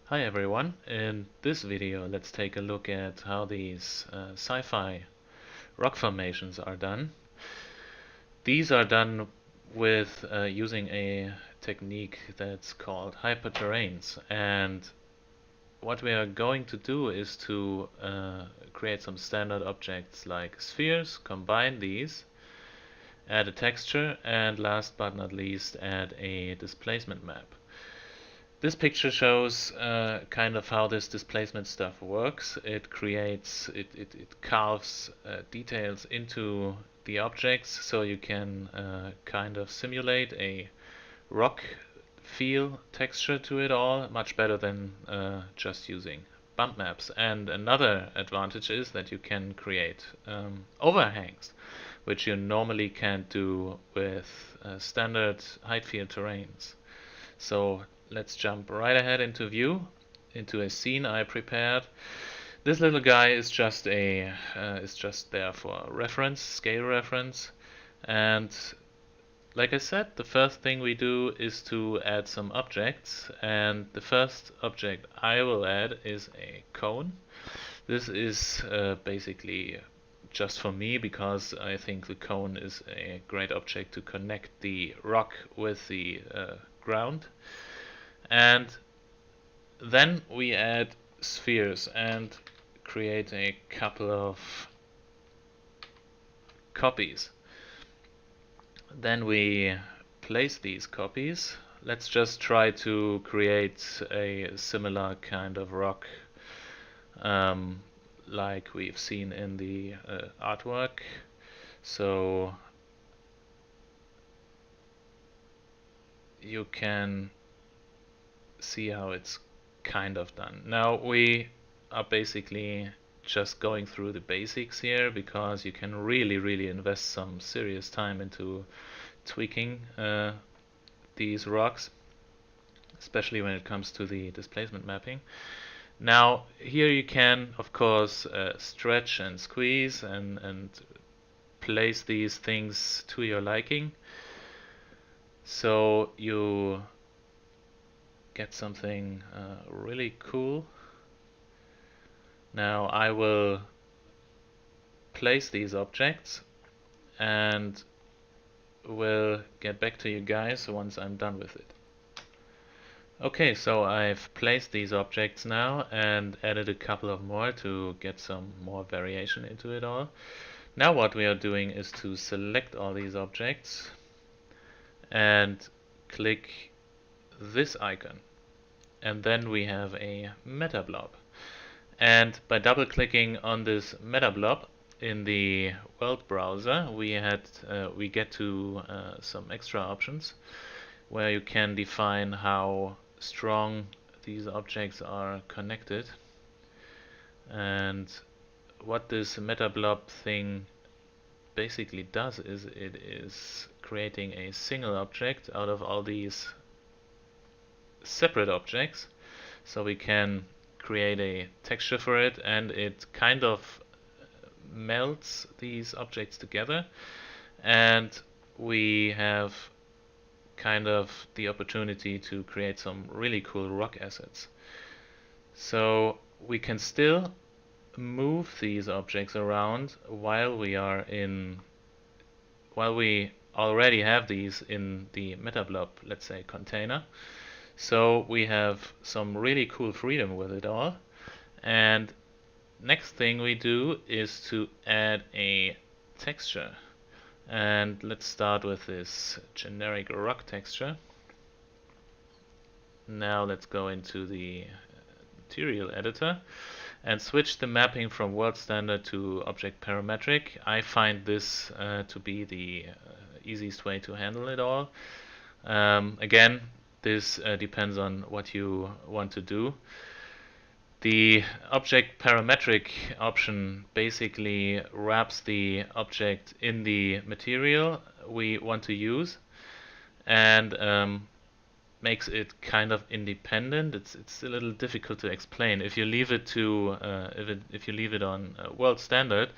Hi everyone, in this video let's take a look at how these SciFi rock formations are done. These are done with using a technique that's called Hyperterrains, and what we are going to do is to create some standard objects like spheres, combine these, add a texture, and last but not least add a displacement map. This picture shows kind of how this displacement stuff works. It carves details into the objects, so you can kind of simulate a rock feel texture to it all, much better than just using bump maps. And another advantage is that you can create overhangs, which you normally can't do with standard height field terrains. So let's jump right ahead into Vue, into a scene I prepared. This little guy is just there for reference, scale reference, and like I said, the first thing we do is to add some objects, and the first object I will add is a cone. This is basically just for me because I think the cone is a great object to connect the rock with the ground. And then we add spheres and create a couple of copies. Then we place these copies. Let's just try to create a similar kind of rock like we've seen in the artwork. So you can see how it's kind of done. Now we are basically just going through the basics here because you can really invest some serious time into tweaking these rocks, especially when it comes to the displacement mapping. Now here you can of course stretch and squeeze and place these things to your liking, so you get something really cool. Now I will place these objects and will get back to you guys once I'm done with it. Okay, so I've placed these objects now and added a couple of more to get some more variation into it all. Now what we are doing is to select all these objects and click this icon, and then we have a metablob. And by double clicking on this metablob in the world browser, we get to some extra options where you can define how strong these objects are connected. And what this metablob thing basically does is it is creating a single object out of all these separate objects, so we can create a texture for it, and it kind of melts these objects together, and we have kind of the opportunity to create some really cool rock assets. So we can still move these objects around while we already have these in the metablob, let's say, container. So we have some really cool freedom with it all. And next thing we do is to add a texture. And let's start with this generic rock texture. Now let's go into the material editor and switch the mapping from world standard to object parametric. I find this to be the easiest way to handle it all. Again, this depends on what you want to do. The object parametric option basically wraps the object in the material we want to use and makes it kind of independent. It's a little difficult to explain. If you leave it to if you leave it on world standard,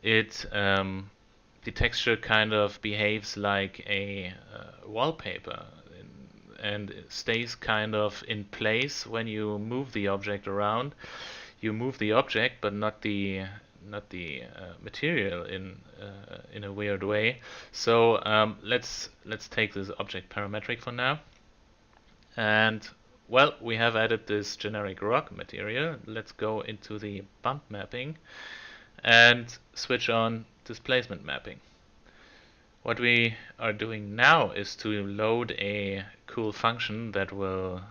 the texture kind of behaves like a wallpaper. and it stays kind of in place when you move the object around. You move the object, but not the material in a weird way. So let's take this object parametric for now, and well, we have added this generic rock material. Let's go into the bump mapping and switch on displacement mapping. What we are doing now is to load a cool function that will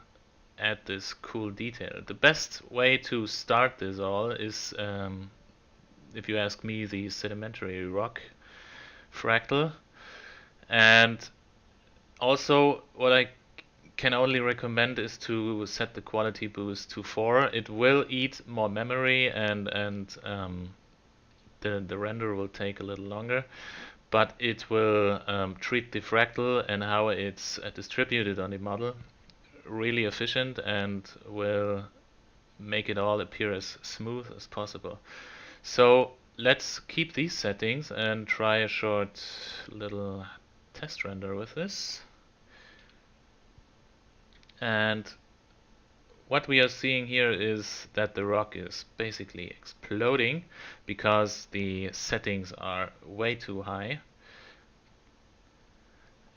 add this cool detail. The best way to start this all is, if you ask me, the sedimentary rock fractal. And also what I can only recommend is to set the quality boost to 4. It will eat more memory, and the render will take a little longer, but it will treat the fractal and how it's distributed on the model really efficient, and will make it all appear as smooth as possible. So let's keep these settings and try a short little test render with this. And what we are seeing here is that the rock is basically exploding because the settings are way too high.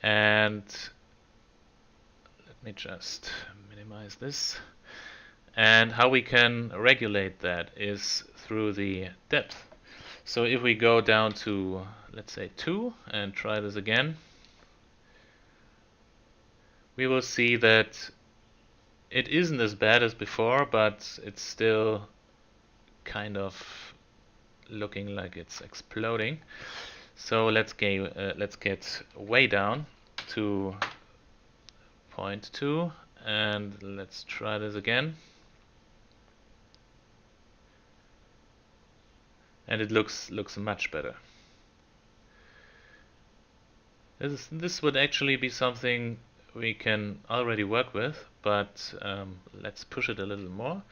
And let me just minimize this. And how we can regulate that is through the depth. So if we go down to, let's say, 2 and try this again, we will see that it isn't as bad as before, but it's still kind of looking like it's exploding. So let's get way down to 0.2 and let's try this again. And it looks much better. This would actually be something we can already work with, but let's push it a little more.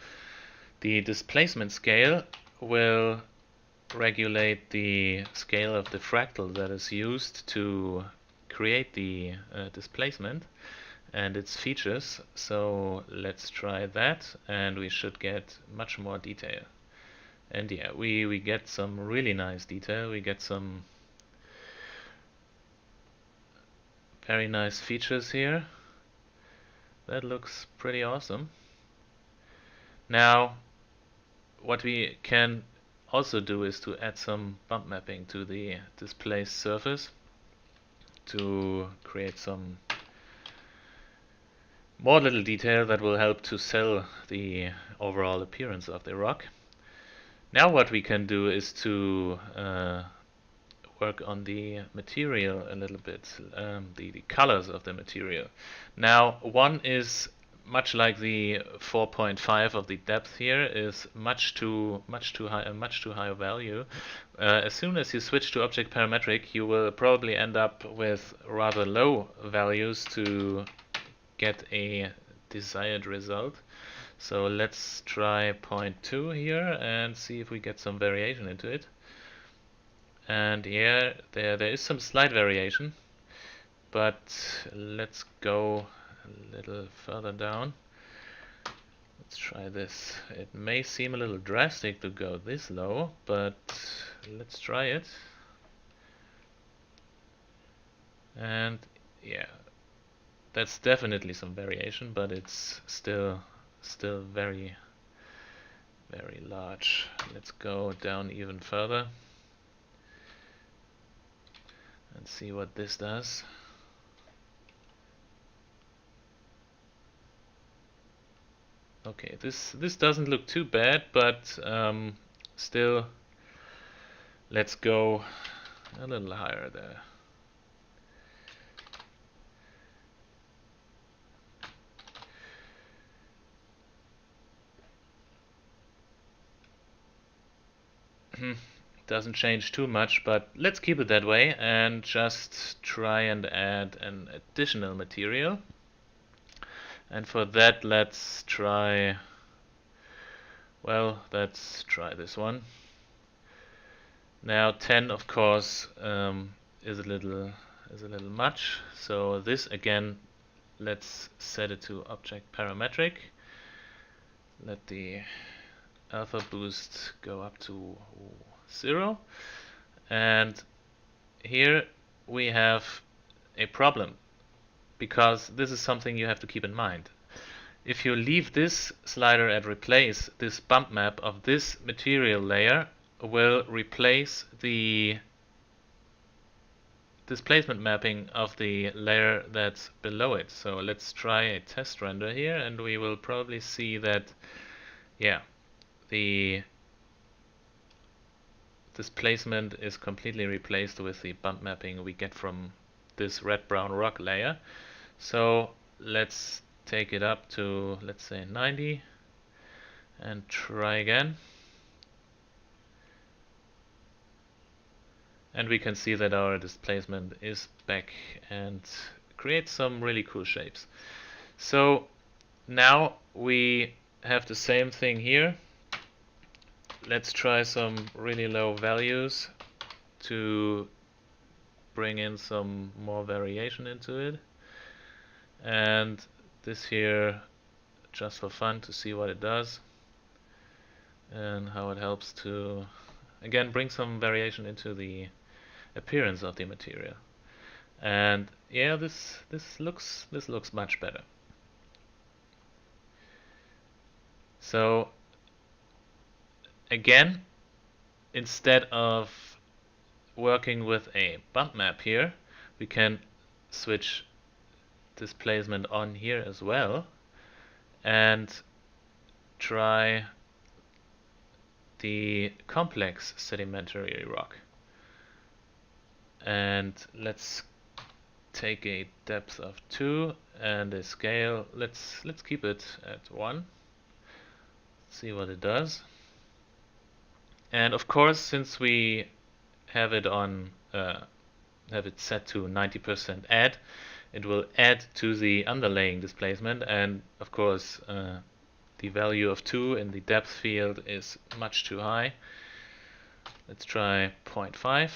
The displacement scale will regulate the scale of the fractal that is used to create the displacement and its features. So let's try that, and we should get much more detail. And yeah, we get some really nice detail. We get some very nice features here. That looks pretty awesome. Now, what we can also do is to add some bump mapping to the displaced surface to create some more little detail that will help to sell the overall appearance of the rock. Now what we can do is to work on the material a little bit, the colors of the material. Now one is much like the 4.5 of the depth here, is much too high, a much too high value. As soon as you switch to object parametric, you will probably end up with rather low values to get a desired result. So let's try 0.2 here and see if we get some variation into it. And yeah, there is some slight variation, but let's go a little further down. Let's try this. It may seem a little drastic to go this low, but let's try it. And yeah, that's definitely some variation, but it's still very large. Let's go down even further and see what this does. Okay, this doesn't look too bad, but still, let's go a little higher there. Doesn't change too much, but let's keep it that way and just try and add an additional material. And for that, let's try this one. Now 10, of course, is a little much, so this again let's set it to object parametric. Let the alpha boost go up to 0. And here we have a problem, because this is something you have to keep in mind. If you leave this slider at replace, this bump map of this material layer will replace the displacement mapping of the layer that's below it. So let's try a test render here, and we will probably see that, yeah, the displacement is completely replaced with the bump mapping we get from this red-brown rock layer. So let's take it up to, let's say, 90 and try again. And we can see that our displacement is back and creates some really cool shapes. So now we have the same thing here. Let's try some really low values to bring in some more variation into it. And this here, just for fun, to see what it does and how it helps to, again, bring some variation into the appearance of the material. And yeah, this looks much better. So again, instead of working with a bump map here, we can switch displacement on here as well and try the complex sedimentary rock. And let's take a depth of 2 and a scale. Let's keep it at 1. See what it does. And of course, since we have it on have it set to 90% add, it will add to the underlaying displacement, and of course the value of 2 in the depth field is much too high. Let's try 0.5.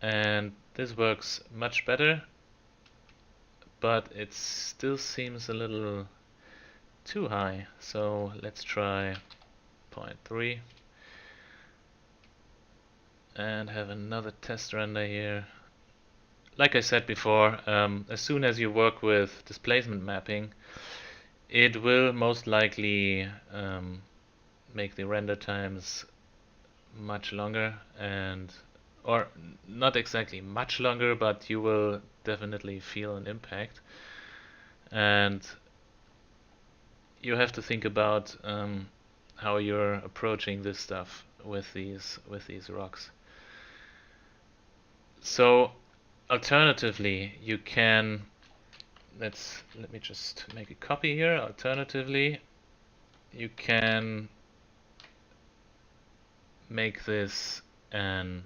And this works much better, but it still seems a little too high. So let's try 0.3 and have another test render here. Like I said before, as soon as you work with displacement mapping, it will most likely make the render times much longer, or not exactly much longer, but you will definitely feel an impact. And you have to think about how you're approaching this stuff with these rocks. So alternatively, you can, let me just make a copy here. Alternatively, you can make this an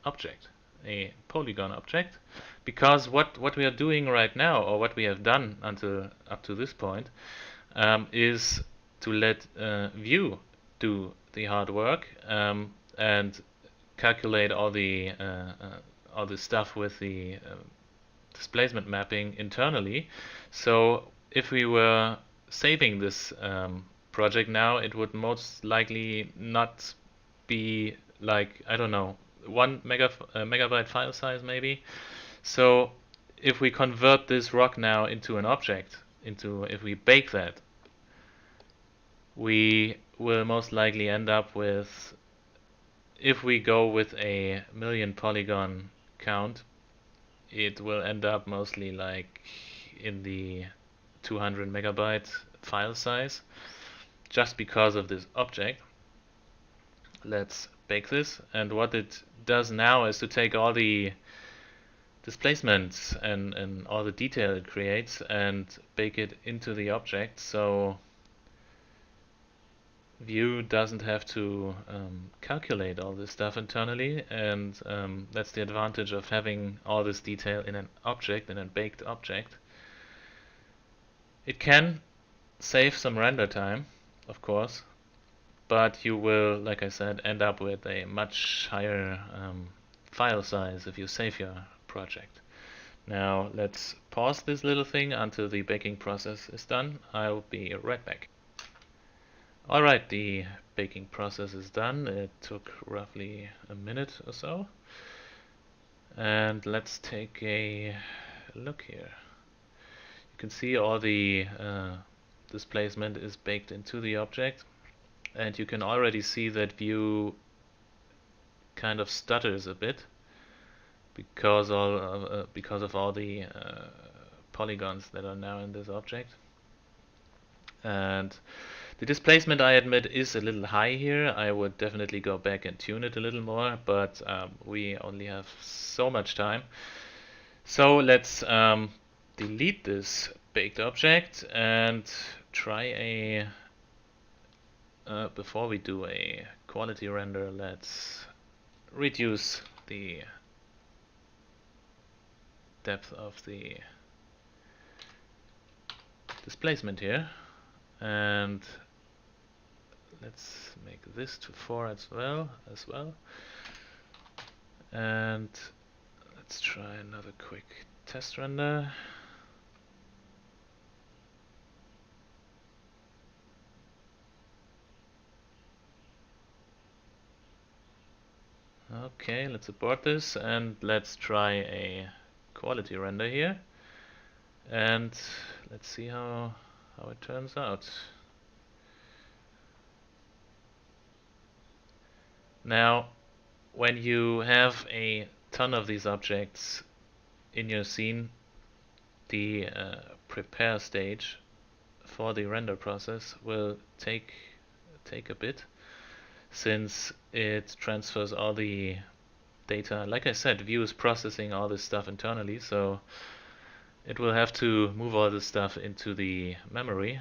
object, a polygon object, because what we are doing right now, or what we have done until up to this point, is to let VUE do the hard work and calculate all the stuff with the displacement mapping internally. So if we were saving this project now, it would most likely not be like, I don't know, 1 megabyte file size maybe. So if we convert this rock now into an object, if we bake that, we will most likely end up with, if we go with a 1,000,000 polygon count, it will end up mostly like in the 200 megabyte file size, just because of this object. Let's bake this, and what it does now is to take all the displacements and all the detail it creates and bake it into the object, so VUE doesn't have to calculate all this stuff internally, and that's the advantage of having all this detail in an object, in a baked object. It can save some render time, of course, but you will, like I said, end up with a much higher file size if you save your project. Now let's pause this little thing until the baking process is done. I'll be right back. Alright, the baking process is done. It took roughly a minute or so. And let's take a look here. You can see all the displacement is baked into the object, and you can already see that Vue kind of stutters a bit because of all the polygons that are now in this object. And the displacement, I admit, is a little high here. I would definitely go back and tune it a little more, but we only have so much time. So let's delete this baked object and try a before we do a quality render, let's reduce the depth of the displacement here, and let's make this to 4 as well, and let's try another quick test render. Okay, let's abort this and let's try a quality render here, and let's see how it turns out. Now, when you have a ton of these objects in your scene, the prepare stage for the render process will take a bit, since it transfers all the data. Like I said, Vue is processing all this stuff internally, so it will have to move all this stuff into the memory.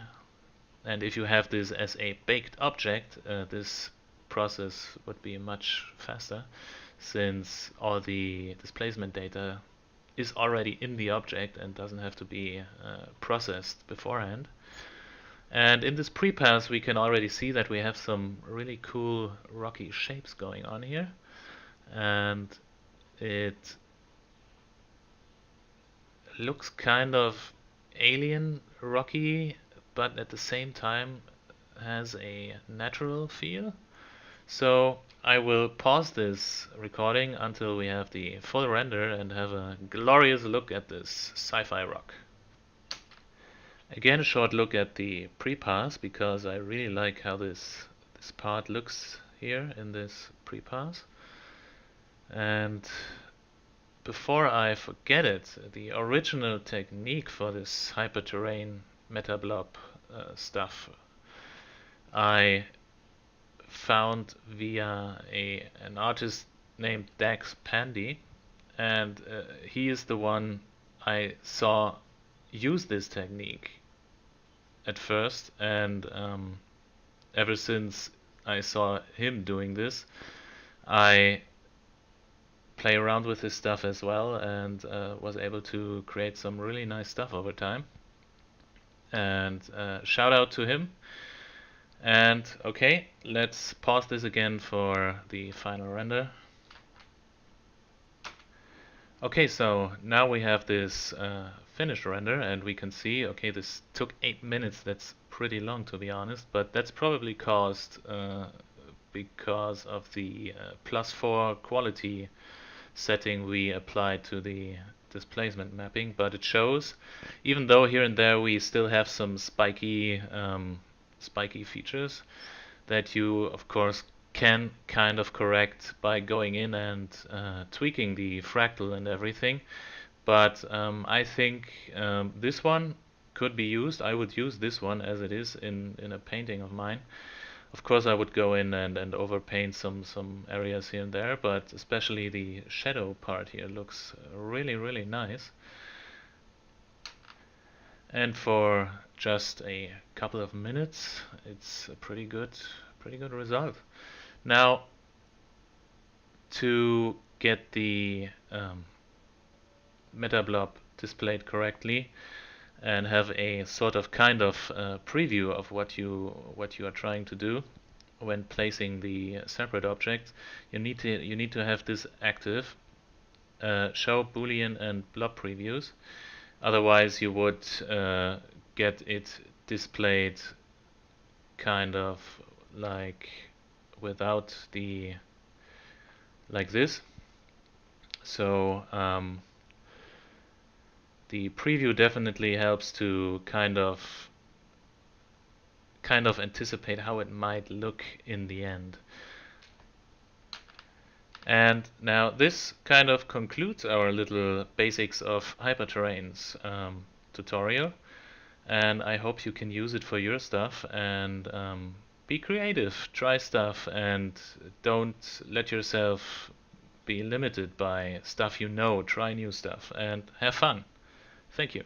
And if you have this as a baked object, this process would be much faster, since all the displacement data is already in the object and doesn't have to be processed beforehand. And in this pre-pass we can already see that we have some really cool rocky shapes going on here, and it looks kind of alien rocky, but at the same time has a natural feel. So I will pause this recording until we have the full render and have a glorious look at this sci-fi rock. Again, a short look at the pre-pass, because I really like how this part looks here in this pre-pass. And before I forget it, the original technique for this Hyperterrain metablob stuff I found via an artist named Dax Pandy, and he is the one I saw use this technique at first, and ever since I saw him doing this, I play around with his stuff as well, and was able to create some really nice stuff over time. And shout out to him. And okay, let's pause this again for the final render. Okay, so now we have this finished render, and we can see, okay, this took 8 minutes. That's pretty long, to be honest, but that's probably caused because of the +4 quality setting we applied to the displacement mapping. But it shows, even though here and there we still have some spiky features that you of course can kind of correct by going in and tweaking the fractal and everything. But I think this one could be used. I would use this one as it is in a painting of mine. Of course I would go in and overpaint some areas here and there, but especially the shadow part here looks really nice. And for just a couple of minutes, it's a pretty good result. Now, to get the metablob displayed correctly and have a sort of kind of preview of what you are trying to do, when placing the separate objects, you need to have this active, show boolean and blob previews. Otherwise, you would get it displayed kind of like without the like this. So the preview definitely helps to kind of anticipate how it might look in the end. And now this kind of concludes our little basics of Hyperterrains tutorial, and I hope you can use it for your stuff and be creative, try stuff, and don't let yourself be limited by stuff you know. Try new stuff and have fun. Thank you.